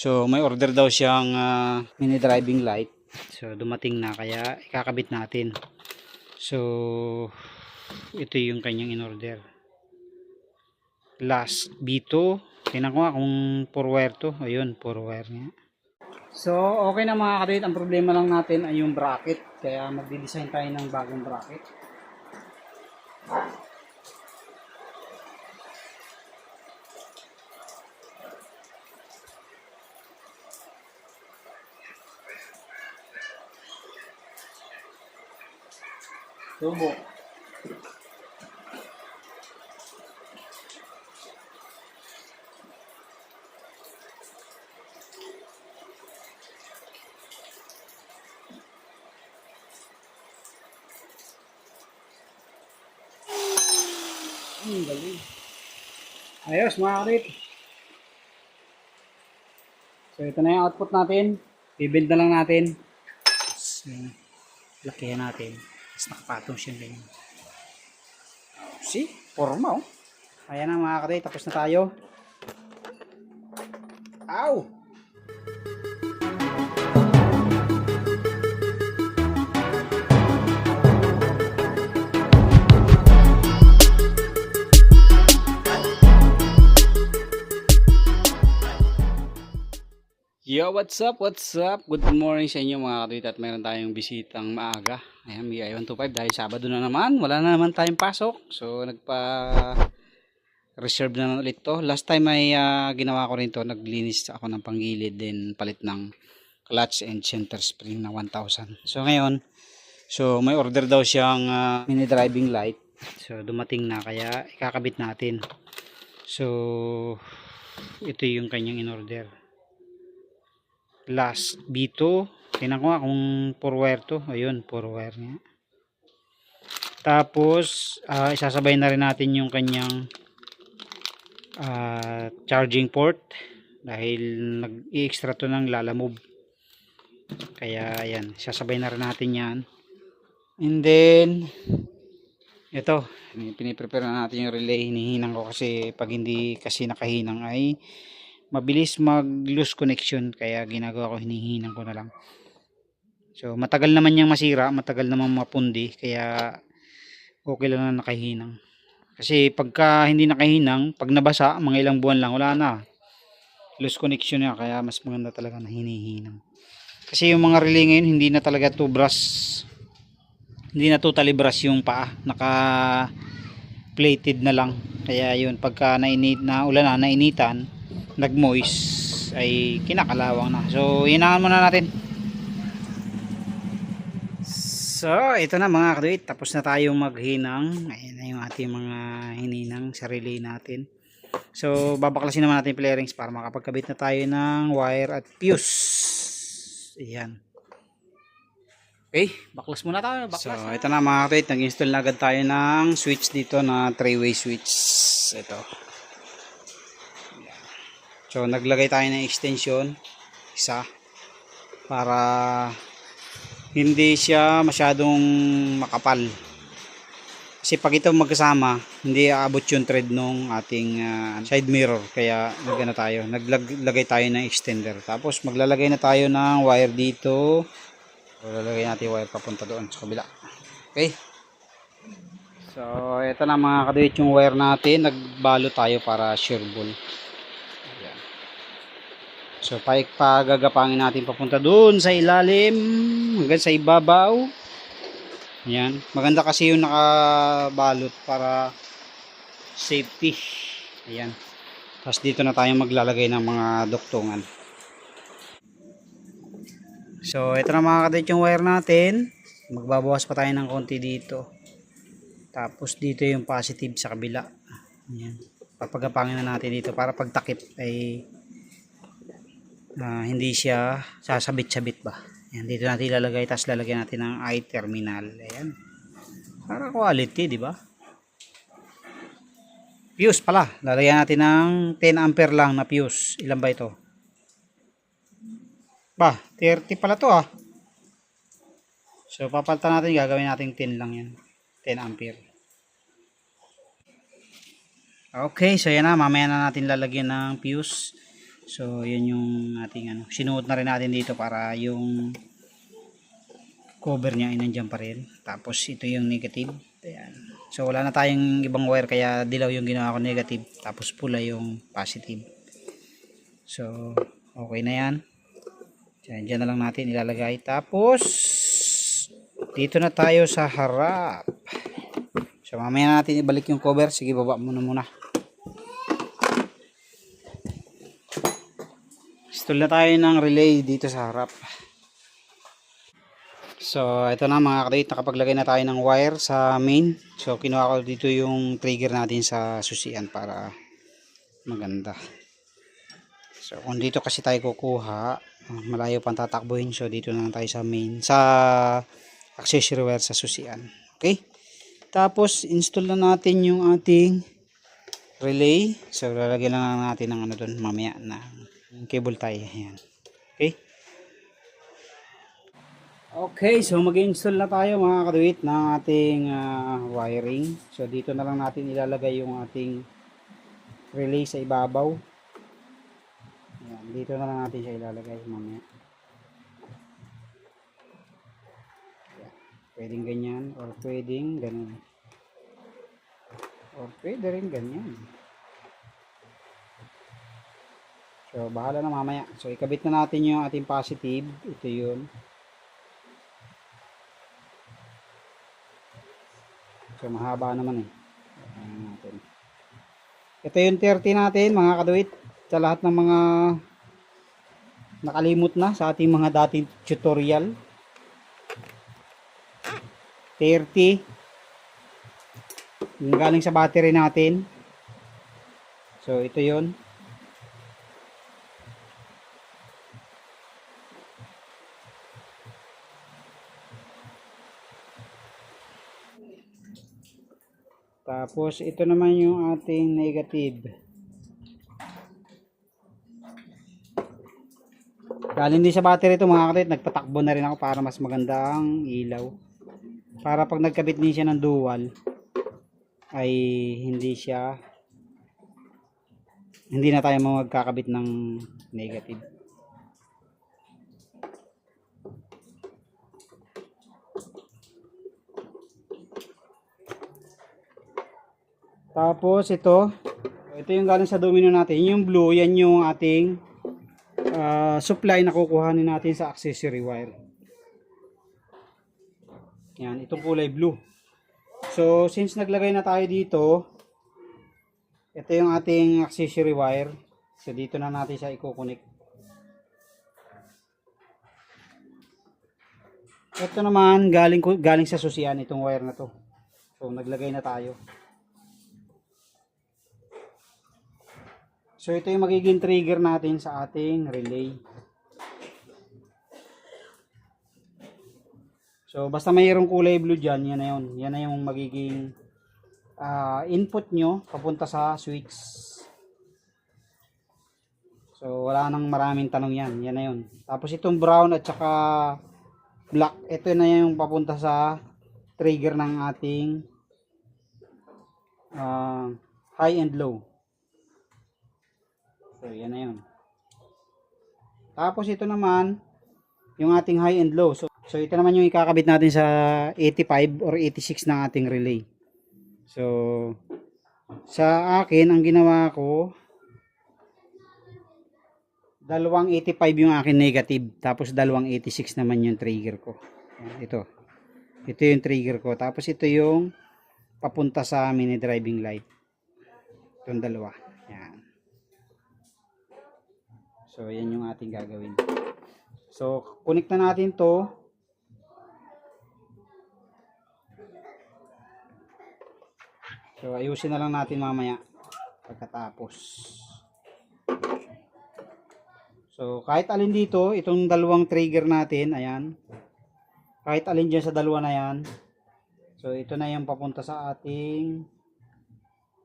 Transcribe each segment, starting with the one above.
So may order daw siyang mini driving light. So dumating na kaya ikakabit natin. So ito yung kanyang in-order. Last B2. Tingnan ko nga kung 4 wire to. Ayun, 4 wire nga. So okay na mga kadit. Ang problema lang natin ay yung bracket. Kaya magdi-design tayo ng bagong bracket. Tubo. Galing. Ayos mga kadit. So ito na yung output natin. I-build na lang natin. So, lakihan natin. Tapos nakapatong siya ganyan. See? Forma oh. Ayan na mga kadit. Tapos na tayo. Ow! Yo, what's up? What's up? Good morning sa inyo mga kadit at meron tayong bisitang maaga. Ayan, BI125 dahil Sabado na naman. Wala na naman tayong pasok. So, nagpa-reserve na ulit to. Last time ay ginawa ko rin to. Naglinis ako ng panggilid din palit ng clutch and center spring na 1,000. So, ngayon, may order daw siyang mini driving light. So, dumating na kaya ikakabit natin. So, ito yung kanyang in-order. Last B2. Tingnan ko nga kung 4 wire to. Ayun, 4 wire nga. Tapos isasabay na rin natin yung kanyang charging port dahil nag-i-extra to ng lalamove. Kaya ayan, isasabay na rin natin yan. And then ito, piniprepare na natin yung relay. Hinihinang ko kasi pag hindi kasi nakahinang ay mabilis mag loose connection, kaya ginagawa ko, hinihinang ko na lang. So matagal naman yang masira, matagal naman mapundi, kaya okay lang na nakahinang. Kasi pagka hindi nakahinang, pag nabasa mga ilang buwan lang, wala na, loose connection na, kaya mas maganda talaga na hinihinang. Kasi yung mga relay ngayon hindi na talaga to brush, hindi na totally brush yung paa, naka plated na lang. Kaya yun, pagka ulan na, nainitan, nag-moist ay kinakalawang na. So hinangan muna natin. So ito na mga kadit, tapos na tayong maghinang. Ayan na yung ating mga hininang sa relay natin. So babaklasin naman natin yung flarings para makapagkabit na tayo ng wire at fuse. Ayan. Okay, baklas muna tayo. Baklas. So ito na mga kadit, nag-install na agad tayo ng switch dito na 3-way switch. Ito. So naglagay tayo ng extension isa para hindi siya masyadong makapal. Kasi pag ito magkasama, hindi aabot yung thread nung ating side mirror. Kaya naglagay tayo ng extender. Tapos maglalagay na tayo ng wire dito. So, lalagay natin yung wire papunta doon sa kabila. Okay. So ito na mga kadit yung wire natin. Nagbalo tayo para sure ball. So pagagapangin natin papunta doon sa ilalim hanggang sa ibabaw. Ayan, maganda kasi yung nakabalot para safety. Ayan. Tapos dito na tayo maglalagay ng mga duktungan. So ito na mga kadit yung wire natin. Magbabawas pa tayo ng konti dito. Tapos dito yung positive sa kabila. Ayan. Papagapangin na natin dito para pagtakip ay hindi siya sasabit-sabit ba. Ayan, dito natin ilalagay, tapos lalagyan natin ng I-terminal. Ayan. Para quality, di ba? Fuse pala. Lalagyan natin ng 10 ampere lang na fuse. Ilan ba ito? Ba, 30 pala to ah. So papalitan natin, gagawin natin 10 lang yan. 10 ampere. Okay, so yan na. Mamaya na natin lalagyan ng fuse. So yun yung ating ano, sinuot na rin natin dito para yung cover niya ay nandiyan pa rin. Tapos ito yung negative. Ayan. So wala na tayong ibang wire kaya dilaw yung ginawa ko negative. Tapos pula yung positive. So okay na yan. Diyan na lang natin ilalagay. Tapos dito na tayo sa harap. So mamaya natin ibalik yung cover. Sige, baba muna. Install na tayo ng relay dito sa harap. So, ito na mga kadate, nakapaglagay na tayo ng wire sa main. So, kinuha ko dito yung trigger natin sa susian para maganda. So, kung dito kasi tayo kukuha, malayo pang tatakbuhin. So, dito na lang tayo sa main, sa accessory wire sa susian. Okay? Tapos, install na natin yung ating relay. So, lalagyan lang natin ng ano doon mamaya na cable tie. Ayan. Okay? Okay, so mag-install na tayo mga kaduit ng ating wiring. So dito na lang natin ilalagay yung ating relay sa ibabaw. Ayan, dito na lang natin siya ilalagay mamaya. Ayan, pwedeng ganyan or pwedeng ganun. Or pwede rin ganyan. So bahala na mamaya. So ikabit na natin yung ating positive. Ito yun. So mahaba naman eh. Natin. Ito yung 30 natin mga kaduit. Sa lahat ng mga nakalimot na sa ating mga dating tutorial. 30. Yung galing sa battery natin. So ito yun. Tapos ito naman yung ating negative. Galing din sa battery ito mga kapatid. Nagpatakbo na rin ako para mas maganda ang ilaw. Para pag nagkabit din siya ng dual ay hindi na tayo magkakabit ng negative. Tapos ito yung galing sa domino natin. Yung blue, yan yung ating supply na kukuhanin natin sa accessory wire. Yan, itong kulay blue. So, since naglagay na tayo dito, ito yung ating accessory wire. So, dito na natin siya i-connect. Ito naman, galing sa susian itong wire na to. So, naglagay na tayo. So, ito yung magiging trigger natin sa ating relay. So, basta mayroong kulay blue dyan, yan na yun. Yan na yung magiging input nyo papunta sa switch. So, wala nang maraming tanong yan. Yan na yun. Tapos, itong brown at saka black, ito na yung papunta sa trigger ng ating high and low. So, yan na yun. Tapos, ito naman, yung ating high and low. So, ito naman yung ikakabit natin sa 85 or 86 ng ating relay. So, sa akin, ang ginawa ko, dalawang 85 yung akin negative. Tapos, dalawang 86 naman yung trigger ko. Ito. Ito yung trigger ko. Tapos, ito yung papunta sa mini driving light. Itong dalawa. Yan. So, yan yung ating gagawin. So, connect na natin to. So, ayusin na lang natin mamaya pagkatapos. So, kahit alin dito, itong dalawang trigger natin, ayan. Kahit alin dyan sa dalawa na yan. So, ito na yung papunta sa ating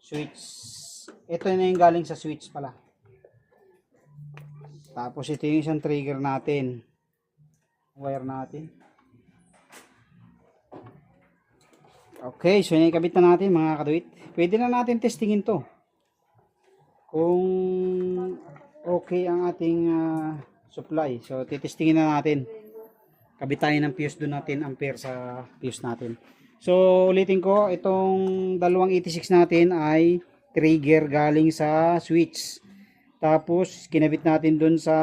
switch. Ito na yung galing sa switch pala. Tapos ito yung isang trigger natin. Wire natin. Okay, so ikabit na natin mga kaduit. Pwede na natin testingin to. Kung okay ang ating supply. So titestingin na natin. Kabit tayo ng fuse doon natin, ampere sa fuse natin. So ulitin ko, itong 286 natin ay trigger galing sa switch. Tapos kinabit natin doon sa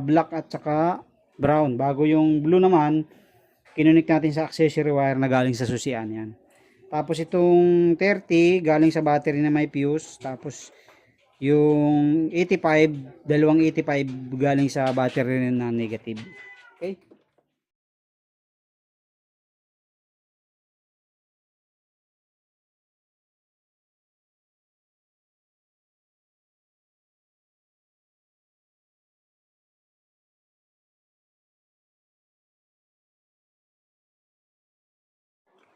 black at saka brown. Bago yung blue naman, kinunik natin sa accessory wire na galing sa susian yan. Tapos itong 30 galing sa battery na may fuse. Tapos yung 85, dalawang 85 galing sa battery na negative. Okay?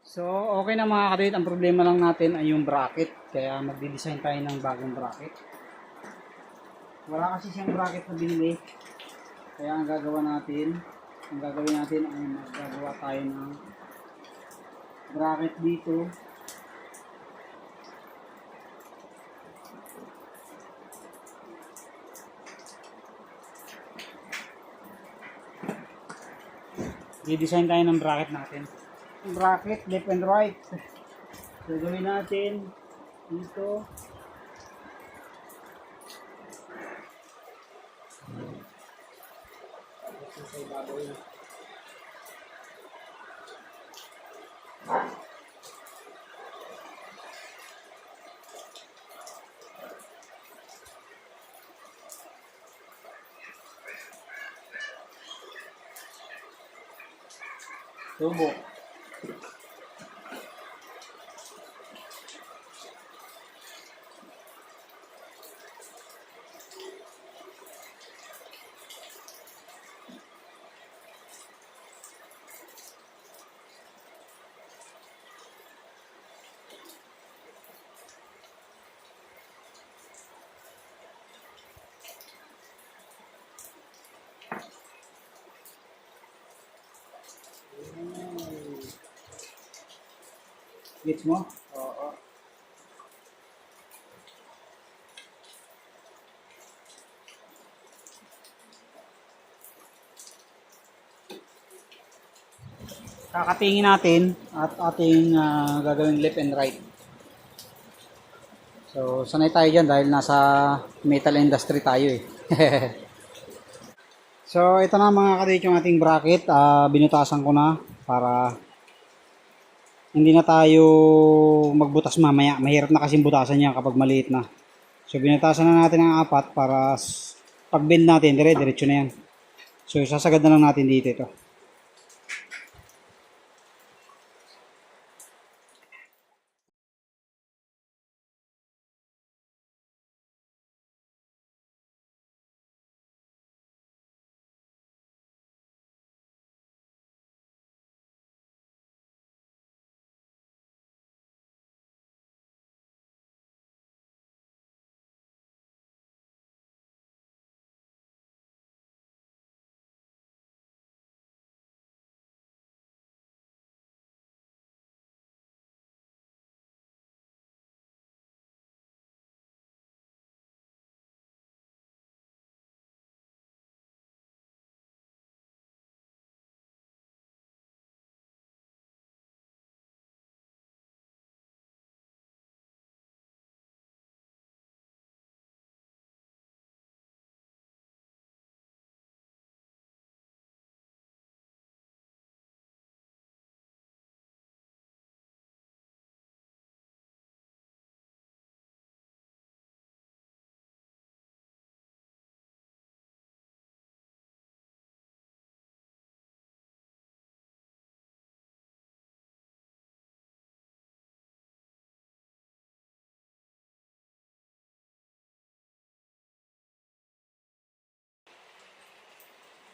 So, okay na mga kadit. Ang problema lang natin ay yung bracket. Kaya magdi-design tayo ng bagong bracket. Wala kasi siyang bracket na binili. Kaya ang gagawin natin ay maggagawa tayo ng bracket dito. I-design tayo ng bracket natin. Bracket left and right. So, gawin natin dito. Tubo. Gets mo? Oo. Kakatingin natin at ating gagawin left and right. So, sanay tayo dyan dahil nasa metal industry tayo eh. So, ito na mga kadit yung ating bracket. Binutasan ko na para hindi na tayo magbutas mamaya. Mahirap na kasing butasan niya kapag maliit na. So, binutasan na natin ang 4 para pag bend natin, dire-diretso na yan. So, sasagad na lang natin dito ito.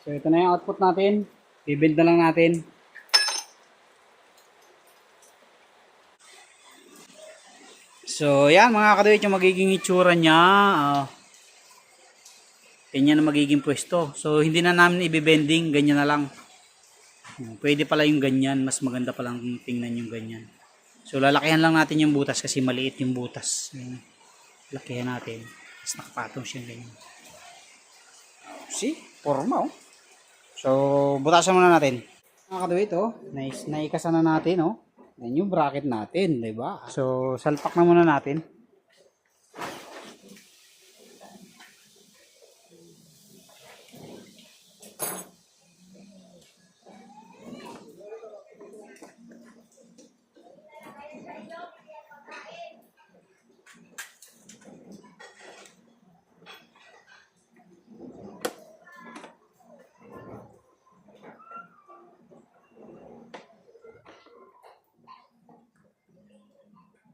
So, ito na yung output natin. I-build na lang natin. So, yan mga kaduyot yung magiging itsura niya. Ganyan na magiging pwesto. So, hindi na namin i-bending. Ganyan na lang. Pwede pala yung ganyan. Mas maganda palang tingnan yung ganyan. So, lalakihan lang natin yung butas kasi maliit yung butas. Lakihan natin. Tapos nakapatong siya ganyan. See? Forma oh. So, butasan muna natin. Mga kaduwit oh. Nice. Naikasan na natin oh. Yan yung bracket natin, di ba? So, salpak na muna natin.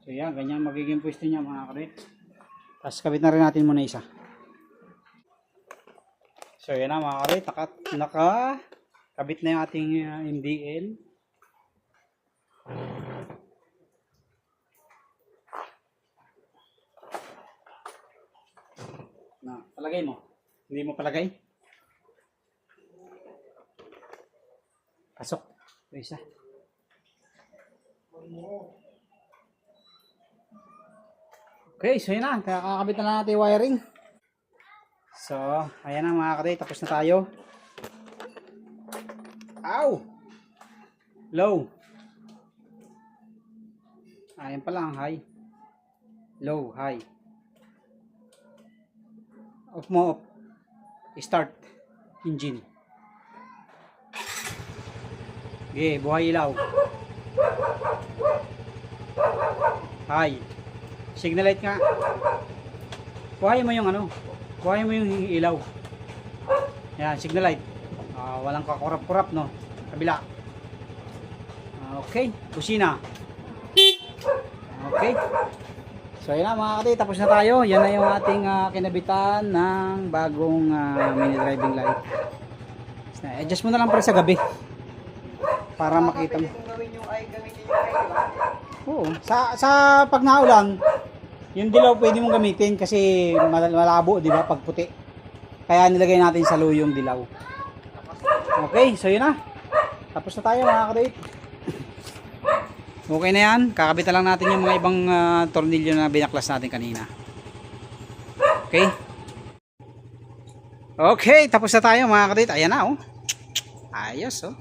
So yan, ganyan magiging pwesto niya mga kaduwit. Tapos kabit na rin natin muna isa. So yan na mga kaduwit, kabit na yung ating MDL. Na, palagay mo. Hindi mo palagay. Pasok. Ito isa. Okay, so yun na. Kakakabit na lang natin yung wiring. So, ayan na mga kaduwit. Tapos na tayo. Ow! Low. Ayan pala ang high. Low, high. Off mo, off. Start. Engine. Okay, buhay ilaw. High. Signal light nga. Buhay mo yung ano. Buhay mo yung ilaw. Yan, signal light. Walang kakurap-kurap no. Kabila. Okay, kusina. Okay. So yan na mga kati, tapos na tayo. Yan na yung ating kinabitan ng bagong mini driving light. Adjust mo na lang para sa gabi. Para makita mo. Oo. Sa pag naulan, yung dilaw pwede mong gamitin kasi malabo, di ba, pag puti. Kaya nilagay natin sa low yung dilaw. Okay, so yun na. Tapos na tayo mga kaduwit. Okay na yan. Kakabitan lang natin yung mga ibang tornilyo na binaklas natin kanina. Okay. Okay, tapos na tayo mga kaduwit. Ayan na oh. Ayos oh.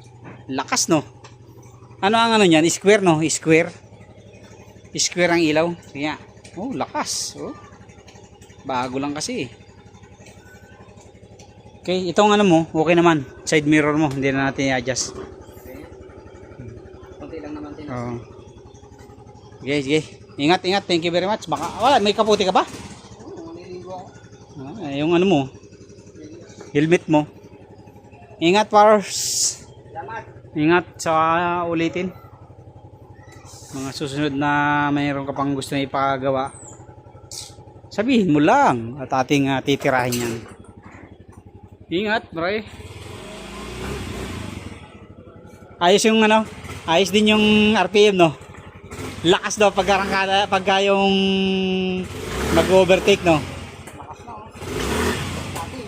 Lakas no. Ano ang ano niyan? Square no? Square. Square ang ilaw. Kaya. Oh, lakas. Oh. Bago lang kasi. Okay, itong ano mo, okay naman. Side mirror mo, hindi na natin i-adjust. Konti lang naman din. Oh. Okay, sige. Ingat, ingat. Thank you very much. Baka wala, may kaputi ka ba? Oo, nililigo ako. Yung ano mo. Helmet mo. Ingat, Pars. Salamat. Ingat sa ulitin. Mga susunod na mayroon ka pang gusto na ipagawa, sabihin mo lang at ating titirahin yan. Ingat, bro. Ayos yung ano, ayos din yung RPM no. Lakas daw pagkarangkada, pagka yung mag-overtake no. Lakas na oh. Dati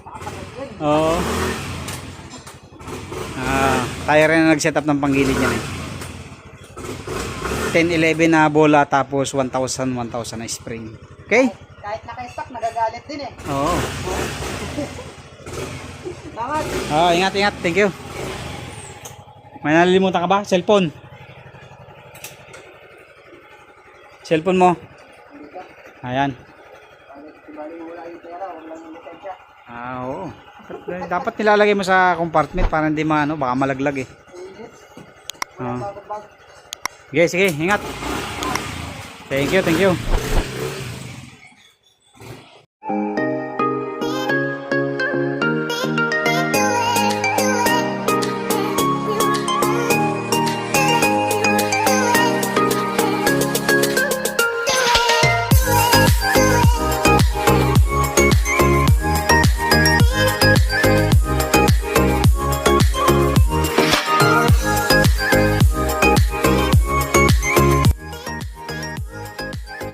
pakapagod yan. Oo. Tayo rin na nag-setup ng panggilid yan eh. 10-11 na bola tapos 1,000 na spring. Okay? Kahit naka-stock nagagalit din eh. Oo. Salamat. Ingat, ingat. Thank you. May nalilimutan ka ba? Cellphone. Cellphone mo. Ayan. Oo. Dapat nilalagay mo sa compartment para hindi maano, baka malaglag eh. Okay, sige, ingat. Thank you, thank you.